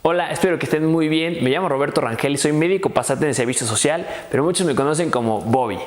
Hola, espero que estén muy bien. Me llamo Roberto Rangel y soy médico pasante en servicio social, pero muchos me conocen como Bobby.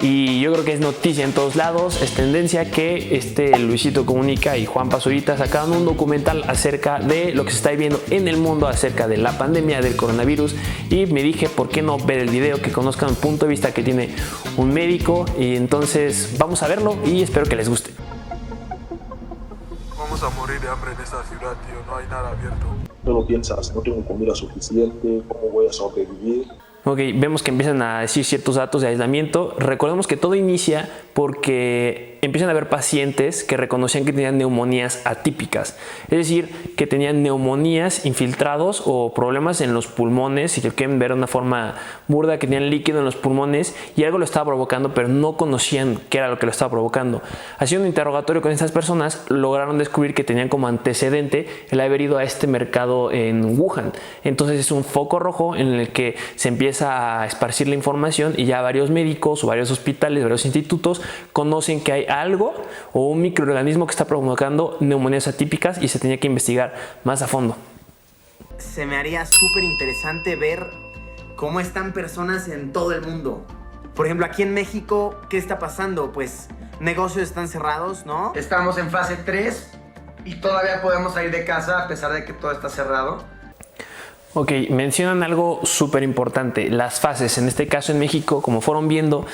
Y yo creo que es noticia en todos lados, es tendencia que Luisito Comunica y Juan Pazurita sacaron un documental acerca de lo que se está viviendo en el mundo acerca de la pandemia del coronavirus, y me dije, ¿por qué no ver el video, que conozcan el punto de vista que tiene un médico? Y entonces vamos a verlo y espero que les guste. Vamos a morir de hambre en esta ciudad, tío, no hay nada abierto. No lo piensas, no tengo comida suficiente, ¿cómo voy a sobrevivir? Ok, vemos que empiezan a decir ciertos datos de aislamiento. Recordemos que todo inicia porque empiezan a haber pacientes que reconocían que tenían neumonías atípicas, es decir, que tenían neumonías infiltrados o problemas en los pulmones, si lo quieren ver de una forma burda, que tenían líquido en los pulmones y algo lo estaba provocando, pero no conocían qué era lo que lo estaba provocando. Haciendo un interrogatorio con estas personas, lograron descubrir que tenían como antecedente el haber ido a este mercado en Wuhan. Entonces es un foco rojo en el que se empieza a esparcir la información y ya varios médicos o varios hospitales, varios institutos conocen que hay algo o un microorganismo que está provocando neumonías atípicas y se tenía que investigar más a fondo. Se me haría súper interesante ver cómo están personas en todo el mundo. Por ejemplo, aquí en México, ¿qué está pasando? Pues negocios están cerrados, ¿no? Estamos en fase 3 y todavía podemos salir de casa a pesar de que todo está cerrado. Ok, mencionan algo súper importante, las fases. En este caso en México, como fueron viendo,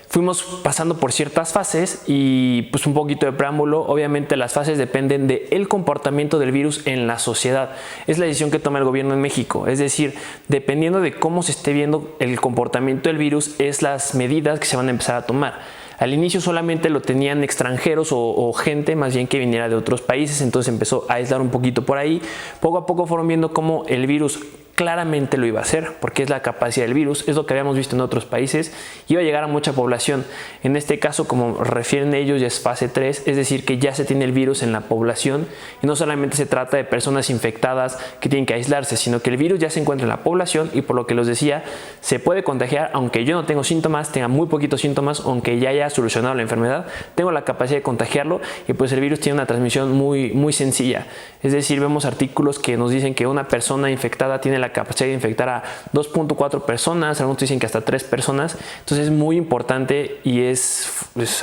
fuimos pasando por ciertas fases y pues un poquito de preámbulo. Obviamente las fases dependen del comportamiento del virus en la sociedad. Es la decisión que toma el gobierno en México. Es decir, dependiendo de cómo se esté viendo el comportamiento del virus, es las medidas que se van a empezar a tomar. Al inicio solamente lo tenían extranjeros o gente más bien que viniera de otros países, entonces empezó a aislar un poquito por ahí. Poco a poco fueron viendo cómo el virus claramente lo iba a hacer, porque es la capacidad del virus, es lo que habíamos visto en otros países, iba a llegar a mucha población. En este caso, como refieren ellos, ya es fase 3, es decir, que ya se tiene el virus en la población y no solamente se trata de personas infectadas que tienen que aislarse, sino que el virus ya se encuentra en la población y, por lo que les decía, se puede contagiar aunque yo no tengo síntomas, tenga muy poquitos síntomas, aunque ya haya solucionado la enfermedad, tengo la capacidad de contagiarlo y pues el virus tiene una transmisión muy sencilla. Es decir, vemos artículos que nos dicen que una persona infectada tiene la capacidad de infectar a 2.4 personas, algunos dicen que hasta 3 personas, entonces es muy importante y es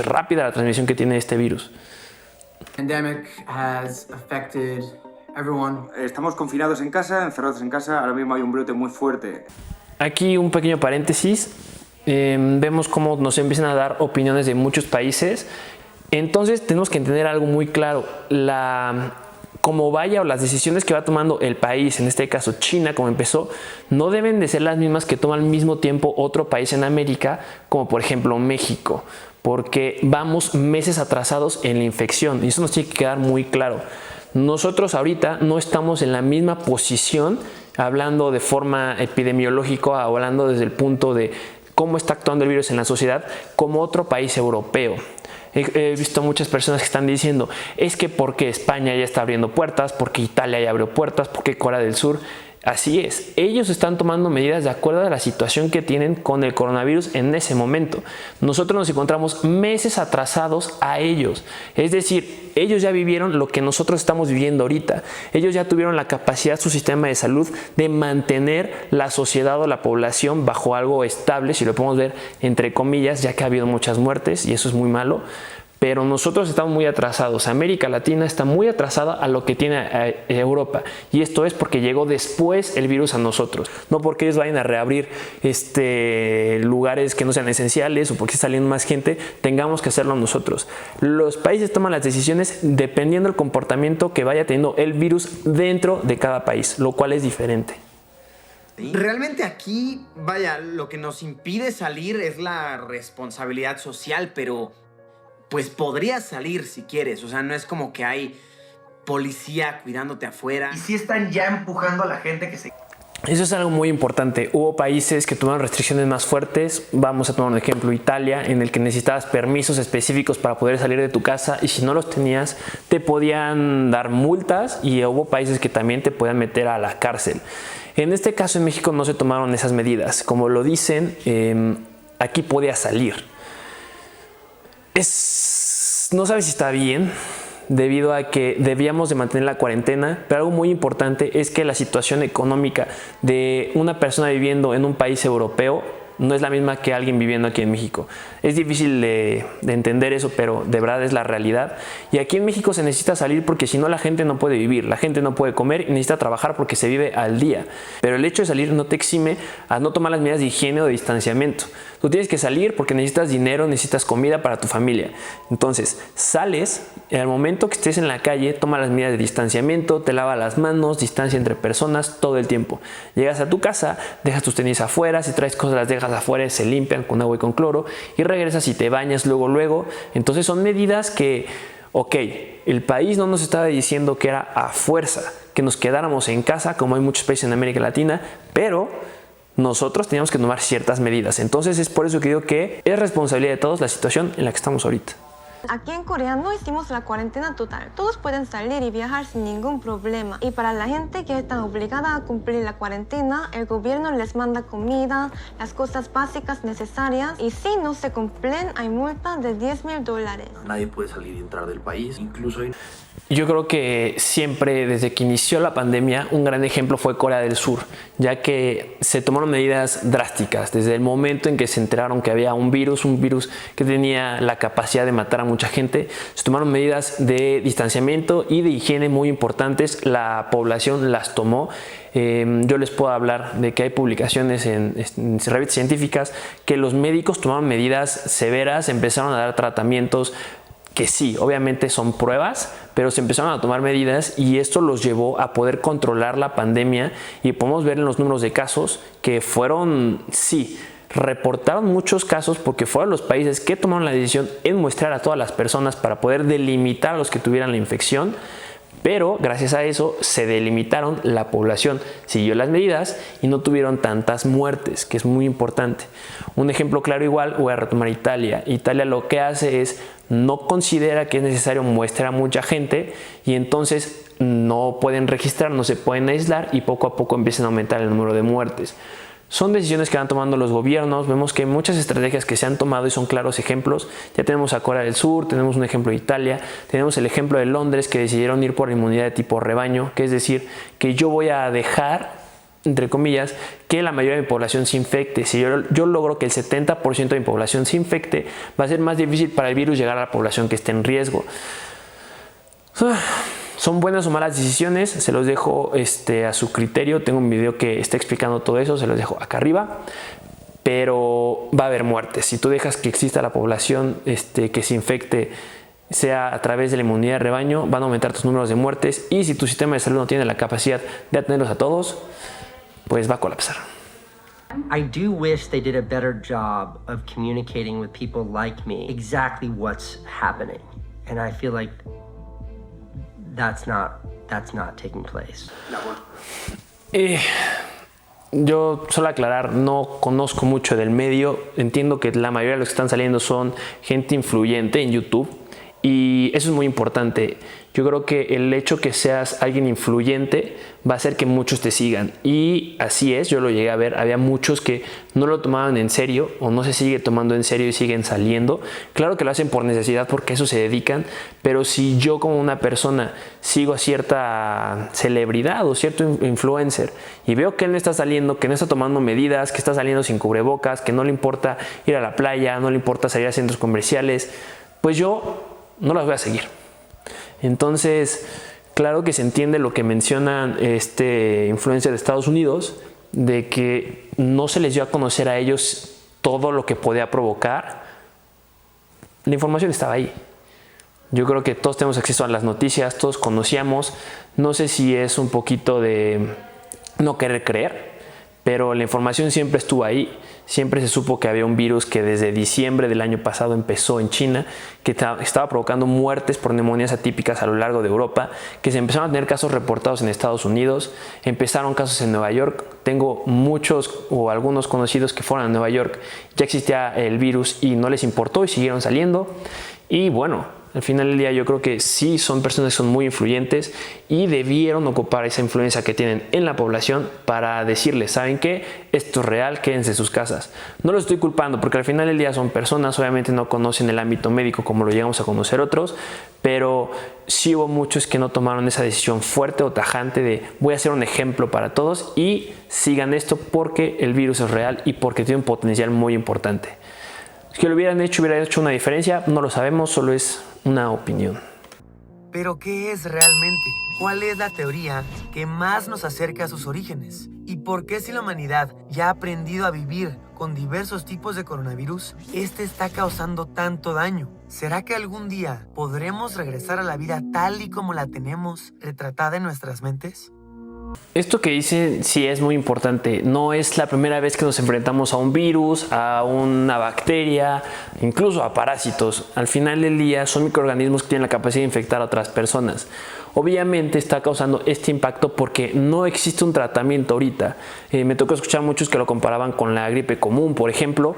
rápida la transmisión que tiene este virus. Pandemic has affected everyone. Estamos confinados en casa, encerrados en casa, ahora mismo hay un brote muy fuerte. Aquí un pequeño paréntesis, vemos cómo nos empiezan a dar opiniones de muchos países, entonces tenemos que entender algo muy claro, como vaya o las decisiones que va tomando el país, en este caso China, como empezó, no deben de ser las mismas que toma al mismo tiempo otro país en América, como por ejemplo México, porque vamos meses atrasados en la infección y eso nos tiene que quedar muy claro. Nosotros ahorita no estamos en la misma posición, hablando de forma epidemiológica o hablando desde el punto de cómo está actuando el virus en la sociedad, como otro país europeo. He visto muchas personas que están diciendo, es que porque España ya está abriendo puertas, porque Italia ya abrió puertas, porque Corea del Sur. Así es, ellos están tomando medidas de acuerdo a la situación que tienen con el coronavirus en ese momento. Nosotros nos encontramos meses atrasados a ellos. Es decir, ellos ya vivieron lo que nosotros estamos viviendo ahorita. Ellos ya tuvieron la capacidad, su sistema de salud, de mantener la sociedad o la población bajo algo estable, si lo podemos ver entre comillas, ya que ha habido muchas muertes y eso es muy malo. Pero nosotros estamos muy atrasados. América Latina está muy atrasada a lo que tiene Europa. Y esto es porque llegó después el virus a nosotros. No porque ellos vayan a reabrir lugares que no sean esenciales o porque está saliendo más gente, tengamos que hacerlo nosotros. Los países toman las decisiones dependiendo del comportamiento que vaya teniendo el virus dentro de cada país, lo cual es diferente. Realmente aquí, vaya, lo que nos impide salir es la responsabilidad social, pero pues podrías salir si quieres. O sea, no es como que hay policía cuidándote afuera. Y sí están ya empujando a la gente que se... Eso es algo muy importante. Hubo países que tomaron restricciones más fuertes. Vamos a tomar un ejemplo, Italia, en el que necesitabas permisos específicos para poder salir de tu casa y si no los tenías te podían dar multas y hubo países que también te podían meter a la cárcel. En este caso en México no se tomaron esas medidas. Como lo dicen, aquí podía salir. No sabes si está bien, debido a que debíamos de mantener la cuarentena, pero algo muy importante es que la situación económica de una persona viviendo en un país europeo no es la misma que alguien viviendo aquí en México. Es difícil de entender eso, pero de verdad es la realidad. Y aquí en México se necesita salir porque si no la gente no puede vivir, la gente no puede comer y necesita trabajar porque se vive al día. Pero el hecho de salir no te exime a no tomar las medidas de higiene o de distanciamiento. Tú tienes que salir porque necesitas dinero, necesitas comida para tu familia. Entonces, sales, en el momento que estés en la calle, toma las medidas de distanciamiento, te lava las manos, distancia entre personas, todo el tiempo. Llegas a tu casa, dejas tus tenis afuera, si traes cosas las dejas afuera, se limpian con agua y con cloro y regresas y te bañas luego. Entonces son medidas que, ok, el país no nos estaba diciendo que era a fuerza, que nos quedáramos en casa, como hay muchos países en América Latina, pero nosotros teníamos que tomar ciertas medidas. Entonces es por eso que digo que es responsabilidad de todos la situación en la que estamos ahorita. Aquí en Corea no hicimos la cuarentena total. Todos pueden salir y viajar sin ningún problema. Y para la gente que está obligada a cumplir la cuarentena, el gobierno les manda comida, las cosas básicas necesarias. Y si no se cumplen, hay multa de $10,000. Nadie puede salir y entrar del país, incluso... Yo creo que siempre, desde que inició la pandemia, un gran ejemplo fue Corea del Sur, ya que se tomaron medidas drásticas desde el momento en que se enteraron que había un virus que tenía la capacidad de matar a mucha gente. Se tomaron medidas de distanciamiento y de higiene muy importantes. La población las tomó. Yo les puedo hablar de que hay publicaciones en revistas científicas que los médicos tomaron medidas severas, empezaron a dar tratamientos que sí, obviamente son pruebas, pero se empezaron a tomar medidas y esto los llevó a poder controlar la pandemia y podemos ver en los números de casos que fueron, sí, reportaron muchos casos porque fueron los países que tomaron la decisión en muestrar a todas las personas para poder delimitar a los que tuvieran la infección. Pero gracias a eso se delimitaron, la población siguió las medidas y no tuvieron tantas muertes, que es muy importante. Un ejemplo claro igual, voy a retomar Italia. Italia lo que hace es no considera que es necesario muestrar a mucha gente y entonces no pueden registrar, no se pueden aislar y poco a poco empiezan a aumentar el número de muertes. Son decisiones que van tomando los gobiernos. Vemos que hay muchas estrategias que se han tomado y son claros ejemplos. Ya tenemos a Corea del Sur, tenemos un ejemplo de Italia, tenemos el ejemplo de Londres que decidieron ir por inmunidad de tipo rebaño, que es decir, que yo voy a dejar, entre comillas, que la mayoría de mi población se infecte. Si yo logro que el 70% de mi población se infecte, va a ser más difícil para el virus llegar a la población que esté en riesgo. ¿Son buenas o malas decisiones? Se los dejo a su criterio. Tengo un video que está explicando todo eso, se los dejo acá arriba. Pero va a haber muertes. Si tú dejas que exista la población que se infecte, sea a través de la inmunidad de rebaño, van a aumentar tus números de muertes. Y si tu sistema de salud no tiene la capacidad de atenderlos a todos, pues va a colapsar. I do wish they did a better job of communicating with people like me exactly what's happening. And I feel like that's not taking place. Yo solo aclarar, no conozco mucho del medio. Entiendo que la mayoría de los que están saliendo son gente influyente en YouTube y eso es muy importante. Yo creo que el hecho que seas alguien influyente va a hacer que muchos te sigan y así es, yo lo llegué a ver, había muchos que no lo tomaban en serio o no se sigue tomando en serio y siguen saliendo. Claro que lo hacen por necesidad porque a eso se dedican, pero si yo como una persona sigo a cierta celebridad o cierto influencer y veo que él no está saliendo, que no está tomando medidas, que está saliendo sin cubrebocas, que no le importa ir a la playa, no le importa salir a centros comerciales, pues yo no las voy a seguir. Entonces, claro que se entiende lo que mencionan influencer de Estados Unidos, de que no se les dio a conocer a ellos todo lo que podía provocar. La información estaba ahí. Yo creo que todos tenemos acceso a las noticias, todos conocíamos. No sé si es un poquito de no querer creer, pero la información siempre estuvo ahí. Siempre se supo que había un virus que desde diciembre del año pasado empezó en China, que estaba provocando muertes por neumonías atípicas a lo largo de Europa, que se empezaron a tener casos reportados en Estados Unidos, empezaron casos en Nueva York. Tengo muchos o algunos conocidos que fueron a Nueva York, ya existía el virus y no les importó y siguieron saliendo. Y bueno, Al final del día yo creo que sí son personas que son muy influyentes y debieron ocupar esa influencia que tienen en la población para decirles, ¿saben qué? Esto es real, quédense en sus casas. No los estoy culpando porque al final del día son personas, obviamente no conocen el ámbito médico como lo llegamos a conocer otros, pero sí hubo muchos que no tomaron esa decisión fuerte o tajante de voy a ser un ejemplo para todos y sigan esto porque el virus es real y porque tiene un potencial muy importante. Que lo hubiera hecho una diferencia, no lo sabemos, solo es una opinión. Pero ¿qué es realmente? ¿Cuál es la teoría que más nos acerca a sus orígenes? ¿Y por qué si la humanidad ya ha aprendido a vivir con diversos tipos de coronavirus, este está causando tanto daño? ¿Será que algún día podremos regresar a la vida tal y como la tenemos retratada en nuestras mentes? Esto que dice sí es muy importante. No es la primera vez que nos enfrentamos a un virus, a una bacteria, incluso a parásitos. Al final del día son microorganismos que tienen la capacidad de infectar a otras personas. Obviamente está causando este impacto porque no existe un tratamiento ahorita. Me tocó escuchar muchos que lo comparaban con la gripe común, por ejemplo.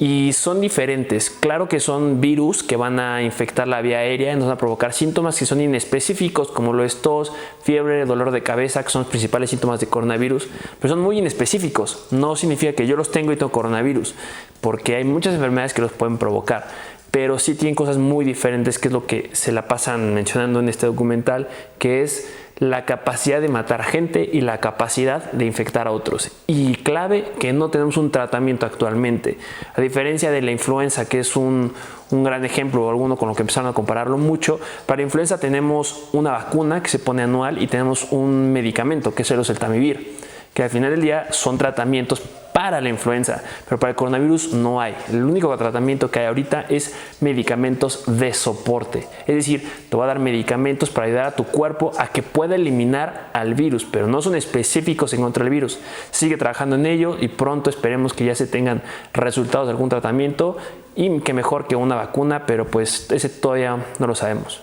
Y son diferentes. Claro que son virus que van a infectar la vía aérea y nos van a provocar síntomas que son inespecíficos, como lo es tos, fiebre, dolor de cabeza, que son los principales síntomas de coronavirus, pero son muy inespecíficos. No significa que yo los tengo y tengo coronavirus, porque hay muchas enfermedades que los pueden provocar, pero sí tienen cosas muy diferentes, que es lo que se la pasan mencionando en este documental, que es la capacidad de matar gente y la capacidad de infectar a otros. Y clave que no tenemos un tratamiento actualmente. A diferencia de la influenza, que es un gran ejemplo, o alguno con lo que empezaron a compararlo mucho, para la influenza tenemos una vacuna que se pone anual y tenemos un medicamento, que es el oseltamivir, que al final del día son tratamientos para la influenza, pero para el coronavirus no hay. El único tratamiento que hay ahorita es medicamentos de soporte. Es decir, te va a dar medicamentos para ayudar a tu cuerpo a que pueda eliminar al virus, pero no son específicos en contra del virus. Sigue trabajando en ello y pronto esperemos que ya se tengan resultados de algún tratamiento y que mejor que una vacuna, pero pues ese todavía no lo sabemos.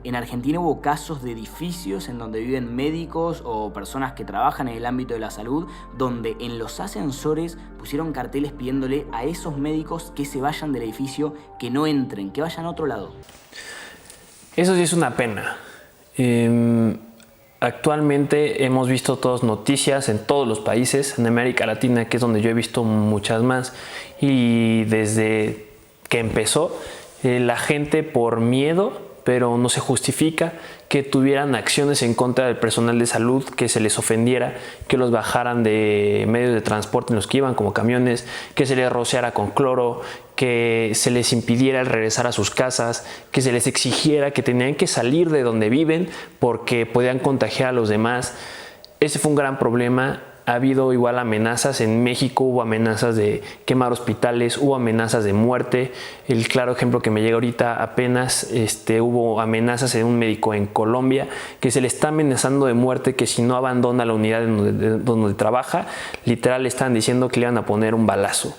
En Argentina hubo casos de edificios en donde viven médicos o personas que trabajan en el ámbito de la salud, donde en los ascensores pusieron carteles pidiéndole a esos médicos que se vayan del edificio, que no entren, que vayan a otro lado. Eso sí es una pena. Actualmente hemos visto todas noticias en todos los países, en América Latina, que es donde yo he visto muchas más, y desde que empezó, la gente por miedo, pero no se justifica, que tuvieran acciones en contra del personal de salud, que se les ofendiera, que los bajaran de medios de transporte en los que iban, como camiones, que se les rociara con cloro, que se les impidiera el regresar a sus casas, que se les exigiera que tenían que salir de donde viven porque podían contagiar a los demás. Ese fue un gran problema. Ha habido igual amenazas. En México hubo amenazas de quemar hospitales, hubo amenazas de muerte. El claro ejemplo que me llega ahorita apenas, hubo amenazas en un médico en Colombia que se le está amenazando de muerte, que si no abandona la unidad donde trabaja, literal le están diciendo que le van a poner un balazo.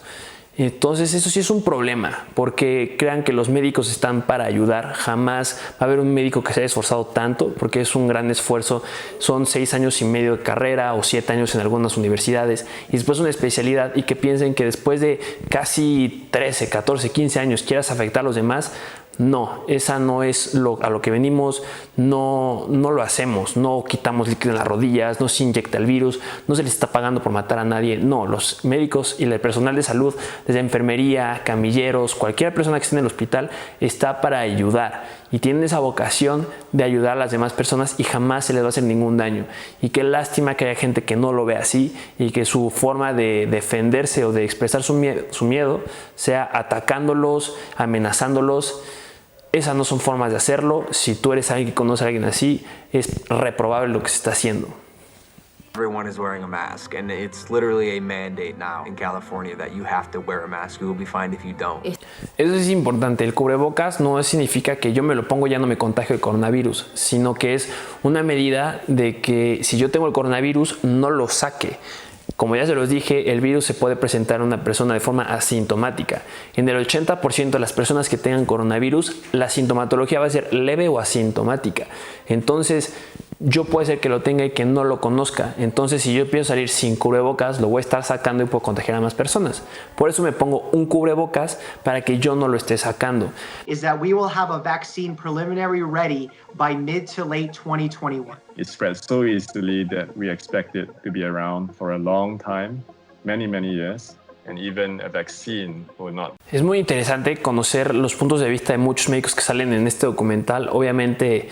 Entonces eso sí es un problema, porque crean que los médicos están para ayudar. Jamás va a haber un médico que se haya esforzado tanto, porque es un gran esfuerzo. Son 6 años y medio de carrera o 7 años en algunas universidades y después una especialidad, y que piensen que después de casi 13, 14, 15 años quieras afectar a los demás. No, esa no es a lo que venimos, no lo hacemos, no quitamos líquido en las rodillas, no se inyecta el virus, no se les está pagando por matar a nadie. No, los médicos y el personal de salud, desde enfermería, camilleros, cualquier persona que esté en el hospital está para ayudar y tienen esa vocación de ayudar a las demás personas y jamás se les va a hacer ningún daño. Y qué lástima que haya gente que no lo ve así y que su forma de defenderse o de expresar su miedo sea atacándolos, amenazándolos. Esas no son formas de hacerlo. Si tú eres alguien que conoce a alguien así, es reprobable lo que se está haciendo. Everyone is wearing a mask, and it's literally a mandate now in California that you have to wear a mask. You will be fined if you don't. Eso es importante. El cubrebocas no significa que yo me lo pongo y ya no me contagio el coronavirus, sino que es una medida de que si yo tengo el coronavirus, no lo saque. Como ya se los dije, el virus se puede presentar en una persona de forma asintomática. En el 80% de las personas que tengan coronavirus, la sintomatología va a ser leve o asintomática. Entonces, yo puede ser que lo tenga y que no lo conozca. Entonces, si yo empiezo a salir sin cubrebocas, lo voy a estar sacando y puedo contagiar a más personas. Por eso me pongo un cubrebocas para que yo no lo esté sacando. Is that we will have a vaccine preliminary ready by mid to late 2021. It spreads so easily that we expect it to be around for a long time, many years. And even a vaccine will not. Es muy interesante conocer los puntos de vista de muchos médicos que salen en este documental. Obviamente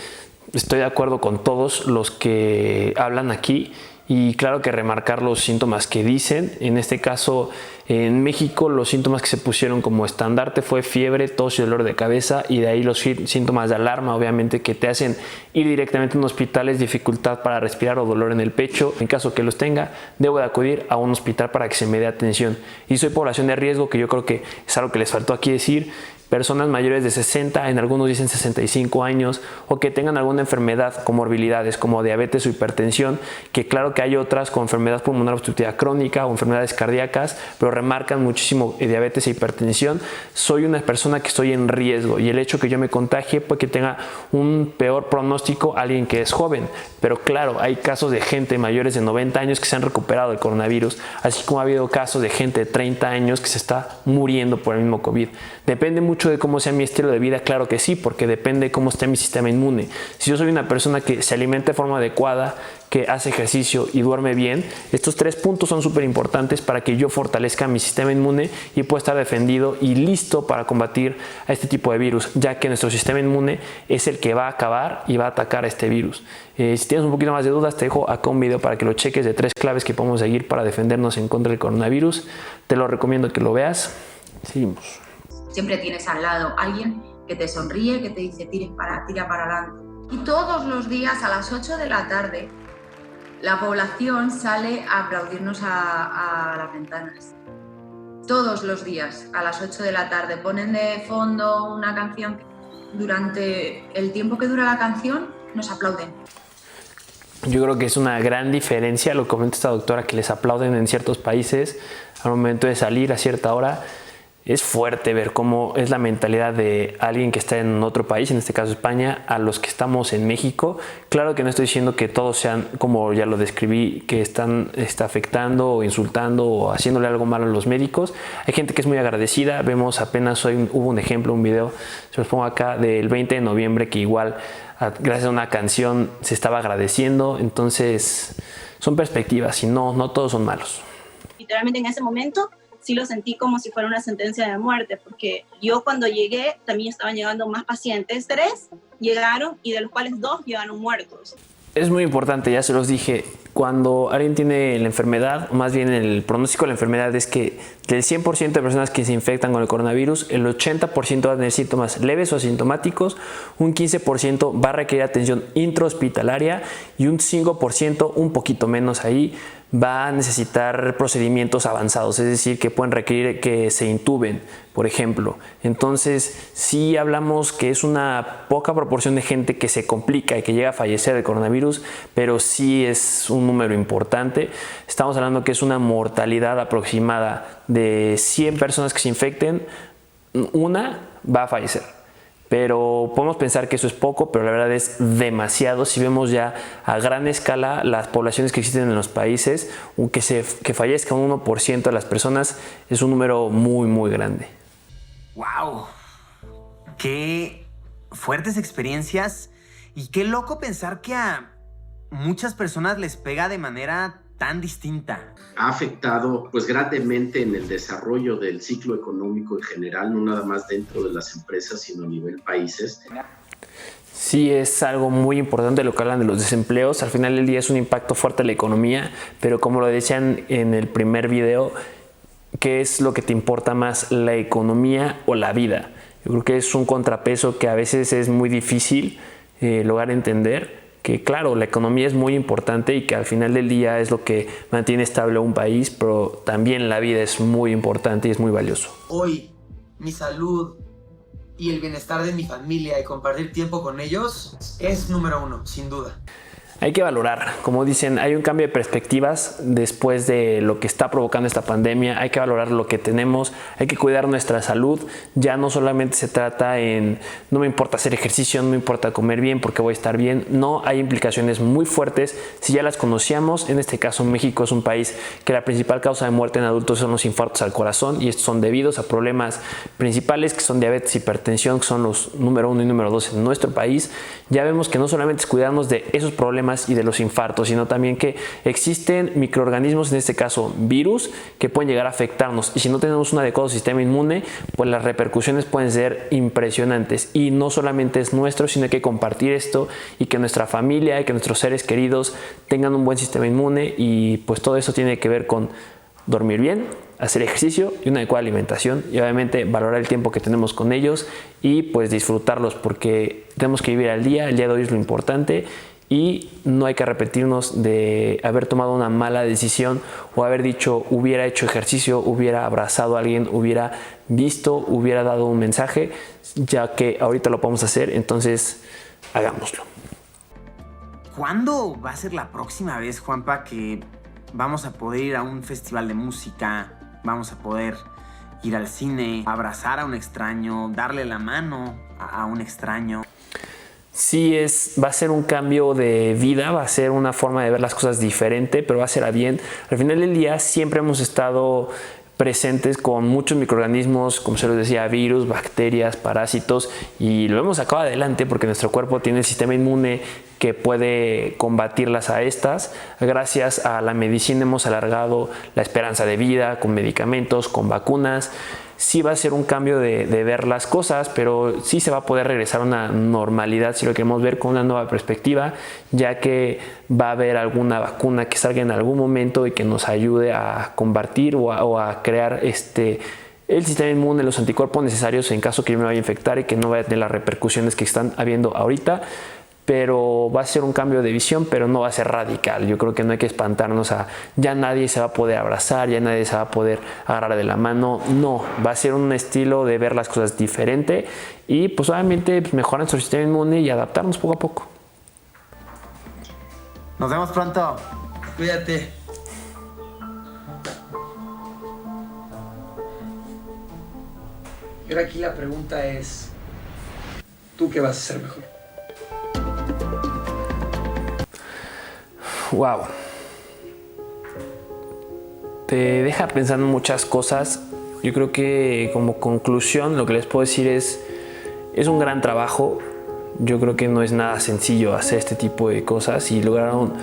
estoy de acuerdo con todos los que hablan aquí y claro que remarcar los síntomas que dicen. En este caso, en México, los síntomas que se pusieron como estandarte fue fiebre, tos y dolor de cabeza, y de ahí los síntomas de alarma, obviamente, que te hacen ir directamente a un hospital, es dificultad para respirar o dolor en el pecho. En caso que los tenga, debo de acudir a un hospital para que se me dé atención. Y soy población de riesgo, que yo creo que es algo que les faltó aquí decir. Personas mayores de 60, en algunos dicen 65 años, o que tengan alguna enfermedad, comorbilidades como diabetes o hipertensión, que claro que hay otras con enfermedad pulmonar obstructiva crónica o enfermedades cardíacas, pero remarcan muchísimo diabetes e hipertensión. Soy una persona que estoy en riesgo y el hecho que yo me contagie puede que tenga un peor pronóstico a alguien que es joven. Pero claro, hay casos de gente mayores de 90 años que se han recuperado del coronavirus, así como ha habido casos de gente de 30 años que se está muriendo por el mismo COVID. Depende mucho de cómo sea mi estilo de vida, claro que sí, porque depende de cómo esté mi sistema inmune. Si yo soy una persona que se alimenta de forma adecuada, que hace ejercicio y duerme bien, estos 3 puntos son súper importantes para que yo fortalezca mi sistema inmune y pueda estar defendido y listo para combatir a este tipo de virus, ya que nuestro sistema inmune es el que va a acabar y va a atacar a este virus. Si tienes un poquito más de dudas, te dejo acá un video para que lo cheques de 3 claves que podemos seguir para defendernos en contra del coronavirus. Te lo recomiendo que lo veas. Seguimos. Siempre tienes al lado alguien que te sonríe, que te dice tira para adelante. Y todos los días a las 8 de la tarde la población sale a aplaudirnos a las ventanas. Todos los días a las 8 de la tarde ponen de fondo una canción. Durante el tiempo que dura la canción nos aplauden. Yo creo que es una gran diferencia, lo comenta esta doctora, que les aplauden en ciertos países al momento de salir a cierta hora. Es fuerte ver cómo es la mentalidad de alguien que está en otro país, en este caso España, a los que estamos en México. Claro que no estoy diciendo que todos sean, como ya lo describí, que está afectando o insultando o haciéndole algo malo a los médicos. Hay gente que es muy agradecida. Vemos apenas hoy hubo un ejemplo, un video, se los pongo acá, del 20 de noviembre, que igual gracias a una canción se estaba agradeciendo. Entonces son perspectivas y no todos son malos. Literalmente en ese momento sí lo sentí como si fuera una sentencia de muerte, porque yo cuando llegué también estaban llegando más pacientes. 3 llegaron y de los cuales 2 llegaron muertos. Es muy importante, ya se los dije, cuando alguien tiene la enfermedad, o más bien el pronóstico de la enfermedad es que del 100% de personas que se infectan con el coronavirus, el 80% va a tener síntomas leves o asintomáticos, un 15% va a requerir atención intrahospitalaria y un 5%, un poquito menos ahí, va a necesitar procedimientos avanzados, es decir, que pueden requerir que se intuben, por ejemplo. Entonces, sí hablamos que es una poca proporción de gente que se complica y que llega a fallecer del coronavirus, pero sí es un número importante. Estamos hablando que es una mortalidad aproximada de 100 personas que se infecten, una va a fallecer. Pero podemos pensar que eso es poco, pero la verdad es demasiado. Si vemos ya a gran escala las poblaciones que existen en los países, que fallezca un 1% de las personas es un número muy grande. ¡Wow! ¡Qué fuertes experiencias! Y qué loco pensar que a muchas personas les pega de manera tan distinta. Ha afectado pues grandemente en el desarrollo del ciclo económico en general, no nada más dentro de las empresas, sino a nivel países. Sí, es algo muy importante lo que hablan de los desempleos. Al final del día es un impacto fuerte en la economía, pero como lo decían en el primer video, ¿qué es lo que te importa más, la economía o la vida? Yo creo que es un contrapeso que a veces es muy difícil lograr entender. Que claro, la economía es muy importante y que al final del día es lo que mantiene estable un país, pero también la vida es muy importante y es muy valioso. Hoy, mi salud y el bienestar de mi familia y compartir tiempo con ellos es número 1, sin duda. Hay que valorar, como dicen, hay un cambio de perspectivas después de lo que está provocando esta pandemia. Hay que valorar lo que tenemos, hay que cuidar nuestra salud. Ya no solamente se trata en no me importa hacer ejercicio, no me importa comer bien porque voy a estar bien. No, hay implicaciones muy fuertes. Si ya las conocíamos, en este caso México es un país que la principal causa de muerte en adultos son los infartos al corazón, y estos son debidos a problemas principales que son diabetes, hipertensión, que son los número 1 y número 2 en nuestro país. Ya vemos que no solamente es cuidarnos de esos problemas y de los infartos, sino también que existen microorganismos, en este caso virus, que pueden llegar a afectarnos, y si no tenemos un adecuado sistema inmune, pues las repercusiones pueden ser impresionantes. Y no solamente es nuestro, sino hay que compartir esto y que nuestra familia y que nuestros seres queridos tengan un buen sistema inmune, y pues todo eso tiene que ver con dormir bien, hacer ejercicio y una adecuada alimentación, y obviamente valorar el tiempo que tenemos con ellos y pues disfrutarlos, porque tenemos que vivir al día. El día de hoy es lo importante, y no hay que arrepentirnos de haber tomado una mala decisión o haber dicho hubiera hecho ejercicio, hubiera abrazado a alguien, hubiera visto, hubiera dado un mensaje, ya que ahorita lo podemos hacer. Entonces hagámoslo. ¿Cuándo va a ser la próxima vez, Juanpa, que vamos a poder ir a un festival de música, vamos a poder ir al cine, abrazar a un extraño, darle la mano a un extraño? Sí, va a ser un cambio de vida, va a ser una forma de ver las cosas diferente, pero va a ser a bien. Al final del día siempre hemos estado presentes con muchos microorganismos, como se los decía, virus, bacterias, parásitos, y lo hemos sacado adelante porque nuestro cuerpo tiene el sistema inmune que puede combatirlas a estas. Gracias a la medicina hemos alargado la esperanza de vida con medicamentos, con vacunas. Sí va a ser un cambio de ver las cosas, pero sí se va a poder regresar a una normalidad si lo queremos ver con una nueva perspectiva, ya que va a haber alguna vacuna que salga en algún momento y que nos ayude a combatir o a crear el sistema inmune, los anticuerpos necesarios en caso que yo me vaya a infectar y que no vaya a tener las repercusiones que están habiendo ahorita. Pero va a ser un cambio de visión, pero no va a ser radical. Yo creo que no hay que espantarnos a ya nadie se va a poder abrazar, ya nadie se va a poder agarrar de la mano. No, va a ser un estilo de ver las cosas diferente y pues obviamente mejorar nuestro sistema inmune y adaptarnos poco a poco. Nos vemos pronto. Cuídate. Y ahora aquí la pregunta es, ¿tú qué vas a hacer mejor? Wow. Te deja pensando en muchas cosas. Yo creo que como conclusión lo que les puedo decir es un gran trabajo. Yo creo que no es nada sencillo hacer este tipo de cosas, y lograron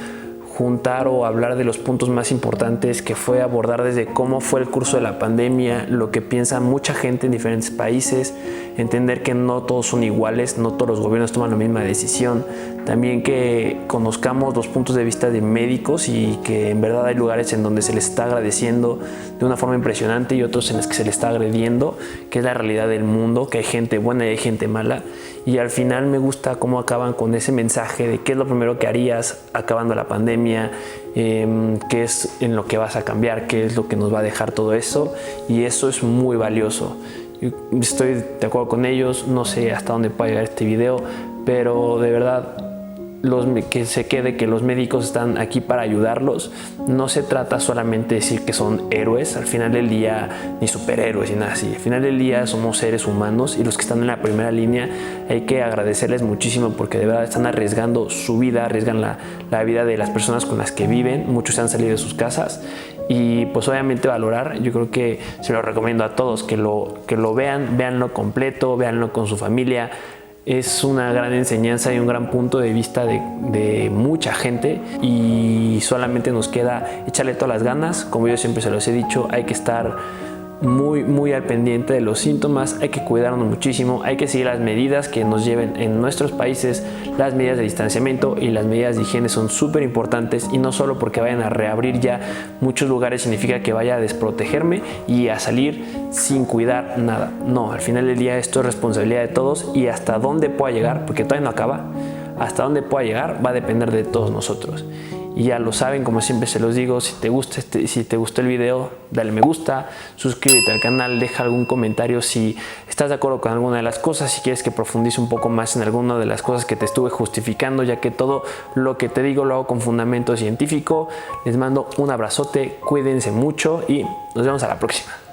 juntar o hablar de los puntos más importantes, que fue abordar desde cómo fue el curso de la pandemia, lo que piensa mucha gente en diferentes países, entender que no todos son iguales, no todos los gobiernos toman la misma decisión, también que conozcamos los puntos de vista de médicos y que en verdad hay lugares en donde se les está agradeciendo de una forma impresionante y otros en los que se les está agrediendo, que es la realidad del mundo, que hay gente buena y hay gente mala. Y al final me gusta cómo acaban con ese mensaje de qué es lo primero que harías acabando la pandemia, qué es en lo que vas a cambiar, qué es lo que nos va a dejar todo eso, y eso es muy valioso. Yo estoy de acuerdo con ellos, no sé hasta dónde puede llegar este video, pero de verdad que se quede que los médicos están aquí para ayudarlos. No se trata solamente de decir que son héroes, al final del día, ni superhéroes ni nada así. Al final del día somos seres humanos, y los que están en la primera línea hay que agradecerles muchísimo porque de verdad están arriesgando su vida, arriesgan la vida de las personas con las que viven. Muchos se han salido de sus casas y pues obviamente valorar. Yo creo que se lo recomiendo a todos que lo vean, véanlo completo, véanlo con su familia. Es una gran enseñanza y un gran punto de vista de mucha gente, y solamente nos queda echarle todas las ganas. Como yo siempre se los he dicho, hay que estar muy al pendiente de los síntomas, hay que cuidarnos muchísimo, hay que seguir las medidas que nos lleven en nuestros países. Las medidas de distanciamiento y las medidas de higiene son súper importantes, y no solo porque vayan a reabrir ya muchos lugares significa que vaya a desprotegerme y a salir sin cuidar nada. No, al final del día esto es responsabilidad de todos, y hasta dónde pueda llegar, porque todavía no acaba, hasta dónde pueda llegar va a depender de todos nosotros. Y ya lo saben, como siempre se los digo, si te gustó el video, dale me gusta, suscríbete al canal, deja algún comentario si estás de acuerdo con alguna de las cosas, si quieres que profundice un poco más en alguna de las cosas que te estuve justificando, ya que todo lo que te digo lo hago con fundamento científico. Les mando un abrazote, cuídense mucho y nos vemos a la próxima.